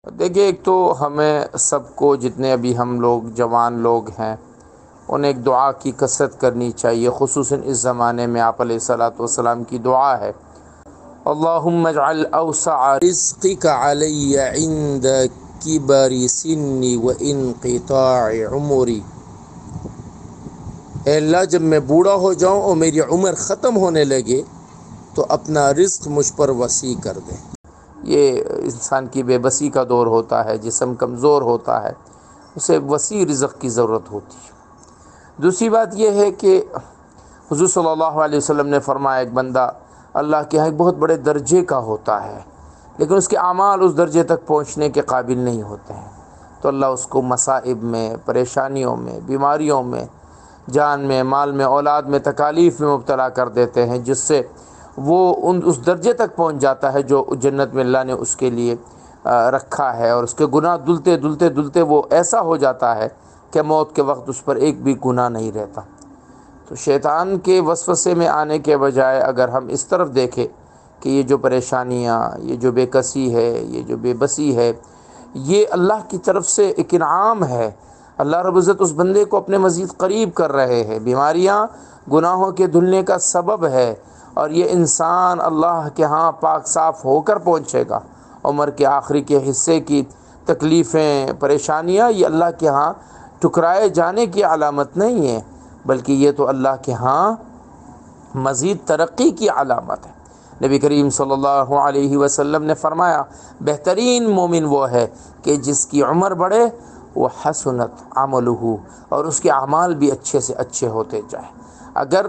دیکھیے، ایک تو ہمیں سب کو، جتنے ابھی ہم لوگ جوان لوگ ہیں، انہیں ایک دعا کی کثرت کرنی چاہیے، خصوصاً اس زمانے میں آپ علیہ الصلاۃ والسلام کی دعا ہے، اللہم اجعل اوسع رزقک علی عند کبر سنی و انقطاع عمری۔ اے اللہ، جب میں بوڑھا ہو جاؤں اور میری عمر ختم ہونے لگے تو اپنا رزق مجھ پر وسیع کر دے۔ یہ انسان کی بے بسی کا دور ہوتا ہے، جسم کمزور ہوتا ہے، اسے وسیع رزق کی ضرورت ہوتی ہے۔ دوسری بات یہ ہے کہ حضور صلی اللہ علیہ وسلم نے فرمایا، ایک بندہ اللہ کے ہاں ایک بہت بڑے درجے کا ہوتا ہے، لیکن اس کے اعمال اس درجے تک پہنچنے کے قابل نہیں ہوتے ہیں، تو اللہ اس کو مصائب میں، پریشانیوں میں، بیماریوں میں، جان میں، مال میں، اولاد میں، تکالیف میں مبتلا کر دیتے ہیں، جس سے وہ اس درجے تک پہنچ جاتا ہے جو جنت میں اللہ نے اس کے لیے رکھا ہے، اور اس کے گناہ دھلتے دھلتے دھلتے وہ ایسا ہو جاتا ہے کہ موت کے وقت اس پر ایک بھی گناہ نہیں رہتا۔ تو شیطان کے وسوسے میں آنے کے بجائے اگر ہم اس طرف دیکھیں کہ یہ جو پریشانیاں، یہ جو بے کسی ہے، یہ جو بے بسی ہے، یہ اللہ کی طرف سے ایک انعام ہے۔ اللہ رب العزت اس بندے کو اپنے مزید قریب کر رہے ہیں۔ بیماریاں گناہوں کے دھلنے کا سبب ہے، اور یہ انسان اللہ کے ہاں پاک صاف ہو کر پہنچے گا۔ عمر کے آخری کے حصے کی تکلیفیں، پریشانیاں، یہ اللہ کے ہاں ٹھکرائے جانے کی علامت نہیں ہے، بلکہ یہ تو اللہ کے ہاں مزید ترقی کی علامت ہے۔ نبی کریم صلی اللہ علیہ وسلم نے فرمایا، بہترین مومن وہ ہے کہ جس کی عمر بڑھے، وہ حسنت عملہ، اور اس کے اعمال بھی اچھے سے اچھے ہوتے جائیں۔ اگر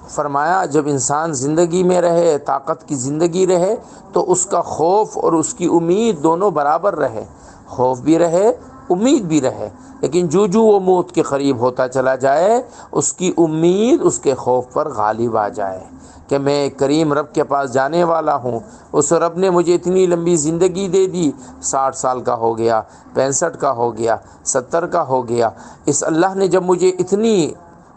فرمایا جب انسان زندگی میں رہے، طاقت کی زندگی رہے، تو اس کا خوف اور اس کی امید دونوں برابر رہے، خوف بھی رہے، امید بھی رہے، لیکن جو وہ موت کے قریب ہوتا چلا جائے، اس کی امید اس کے خوف پر غالب آ جائے کہ میں کریم رب کے پاس جانے والا ہوں، اس رب نے مجھے اتنی لمبی زندگی دے دی، 60 سال کا ہو گیا، 65 کا ہو گیا، 70 کا ہو گیا، اس اللہ نے جب مجھے اتنی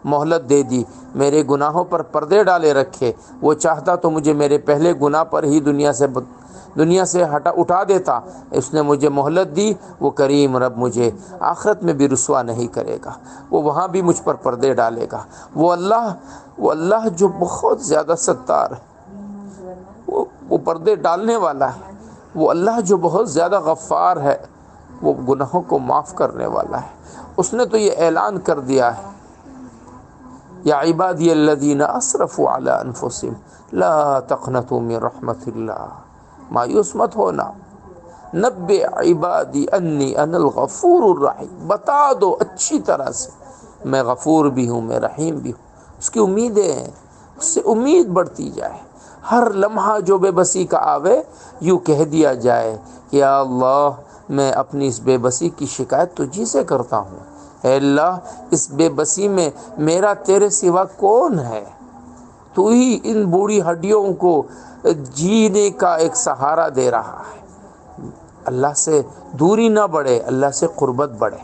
مہلت دے دی، میرے گناہوں پر پردے ڈالے رکھے، وہ چاہتا تو مجھے میرے پہلے گناہ پر ہی دنیا سے اٹھا دیتا، اس نے مجھے مہلت دی، وہ کریم رب مجھے آخرت میں بھی رسوا نہیں کرے گا، وہ وہاں بھی مجھ پر پردے ڈالے گا۔ وہ اللہ جو بہت زیادہ ستار ہے، وہ پردے ڈالنے والا ہے، وہ اللہ جو بہت زیادہ غفار ہے، وہ گناہوں کو معاف کرنے والا ہے۔ اس نے تو یہ اعلان کر دیا ہے، یا عبادی الذین اسرفوا علی انفسہم لا تقنطوا من رحمت اللہ، مایوس مت ہونا، نبئ عبادی انی انا الغفور الرحیم، بتا دو اچھی طرح سے میں غفور بھی ہوں، میں رحیم بھی ہوں۔ اس کی امیدیں ہیں، اس سے امید بڑھتی جائے، ہر لمحہ جو بے بسی کا آوے، یوں کہہ دیا جائے کہ یا اللہ، میں اپنی اس بے بسی کی شکایت تجھی سے کرتا ہوں، اے اللہ، اس بے بسی میں میرا تیرے سوا کون ہے؟ تو ہی ان بوڑھی ہڈیوں کو جینے کا ایک سہارا دے رہا ہے۔ اللہ سے دوری نہ بڑھے، اللہ سے قربت بڑھے۔